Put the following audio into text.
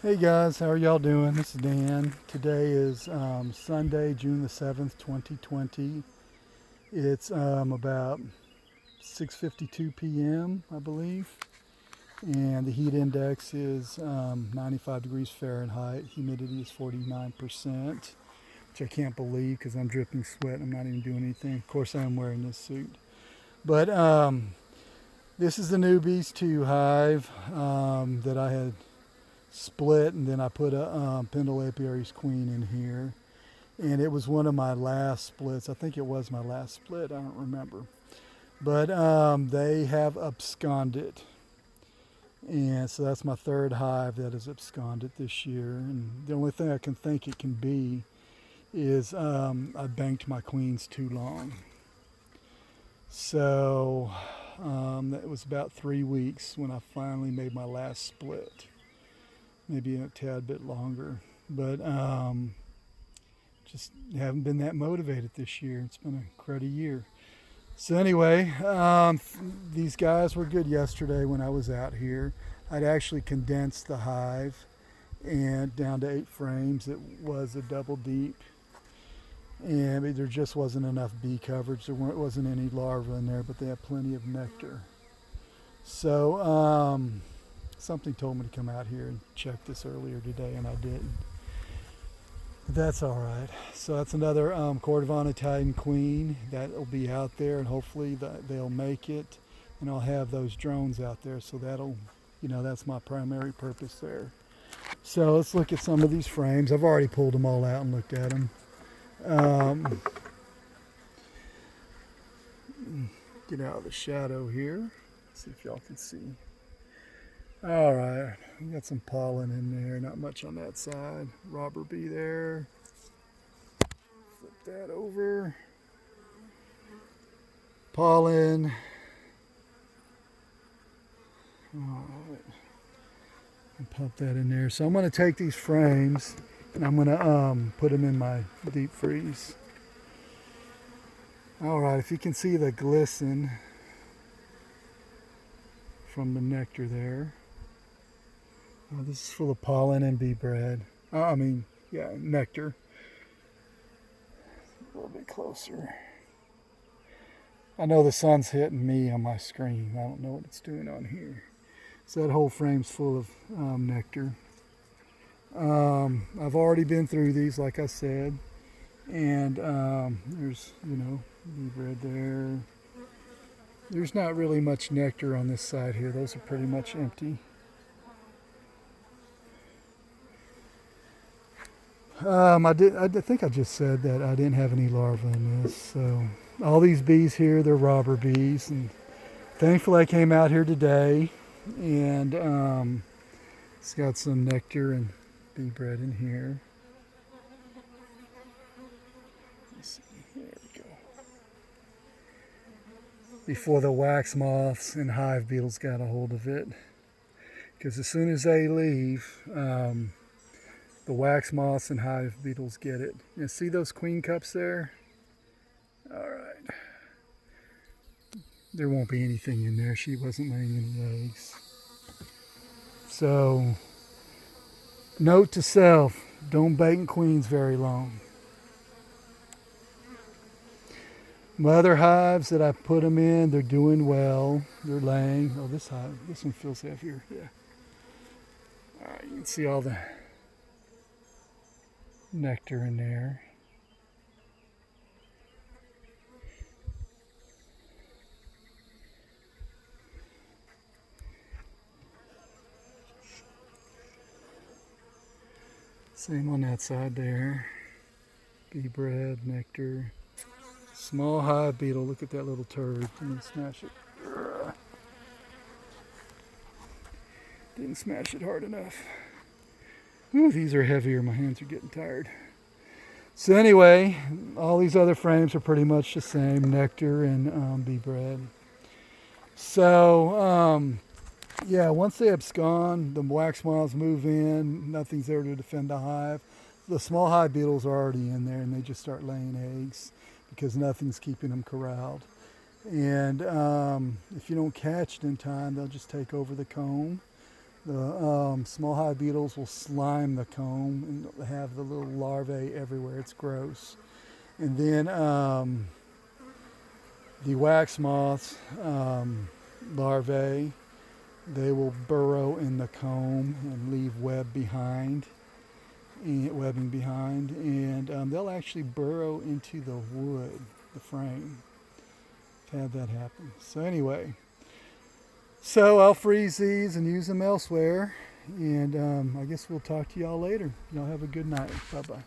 Hey guys, how are y'all doing? This is Dan. Today is Sunday, June the 7th, 2020. It's about 6:52 p.m., I believe, and the heat index is 95 degrees Fahrenheit. Humidity is 49%, which I can't believe because I'm dripping sweat. I'm not even doing anything. Of course, I'm wearing this suit. But this is the new Beast 2 hive that I had split, and then I put a Pendle Apiaries Queen in here, and it was one of my last splits. I think it was my last split. I don't remember, but they have absconded, and so that's my third hive that is absconded this year. And the only thing I can think it can be is I banked my queens too long. So that was about 3 weeks when I finally made my last split, maybe a tad bit longer, but just haven't been that motivated this year. It's been a cruddy year. So anyway, these guys were good yesterday when I was out here. I'd actually condensed the hive and down to 8 frames. It was a double deep, and there just wasn't enough bee coverage. There wasn't any larvae in there, but they had plenty of nectar. So something told me to come out here and check this earlier today, and I didn't. That's all right. So that's another Cordovan Italian Queen that will be out there, and hopefully they'll make it, and I'll have those drones out there. So that'll, that's my primary purpose there. So let's look at some of these frames. I've already pulled them all out and looked at them. Get out of the shadow here. See if y'all can see. All right, we got some pollen in there, not much on that side. Robber bee there. Flip that over. Pollen. All right, and pop that in there. So I'm going to take these frames and I'm going to put them in my deep freeze. All right, if you can see the glisten from the nectar there. This is full of pollen and bee bread. Nectar. A little bit closer. I know the sun's hitting me on my screen. I don't know what it's doing on here. So that whole frame's full of nectar. I've already been through these, like I said. And there's, bee bread there. There's not really much nectar on this side here. Those are pretty much empty. I think I just said that I didn't have any larvae in this. So all these bees here, they're robber bees, and thankfully I came out here today, and it's got some nectar and bee bread in here. Let's see, there we go. Before the wax moths and hive beetles got a hold of it, because as soon as they leave, the wax moths and hive beetles get it. You see those queen cups there? All right. There won't be anything in there. She wasn't laying any eggs. So, note to self, don't bake queens very long. My other hives that I put them in, they're doing well. They're laying. Oh, this one feels heavier. Yeah. All right, you can see all the nectar in there. Same on that side there. Bee bread, nectar. Small hive beetle. Look at that little turd. Didn't smash it. Didn't smash it hard enough. Ooh, these are heavier. My hands are getting tired. So anyway, all these other frames are pretty much the same. Nectar and bee bread. So, once they abscond, the wax moths move in. Nothing's there to defend the hive. The small hive beetles are already in there, and they just start laying eggs because nothing's keeping them corralled. And if you don't catch it in time, they'll just take over the comb. The small hive beetles will slime the comb and have the little larvae everywhere. It's gross. And then the wax moths, larvae, they will burrow in the comb and leave webbing behind, and they'll actually burrow into the wood, the frame. I've had that happen. So anyway, I'll freeze these and use them elsewhere, and I guess we'll talk to y'all later. Y'all have a good night. Bye-bye.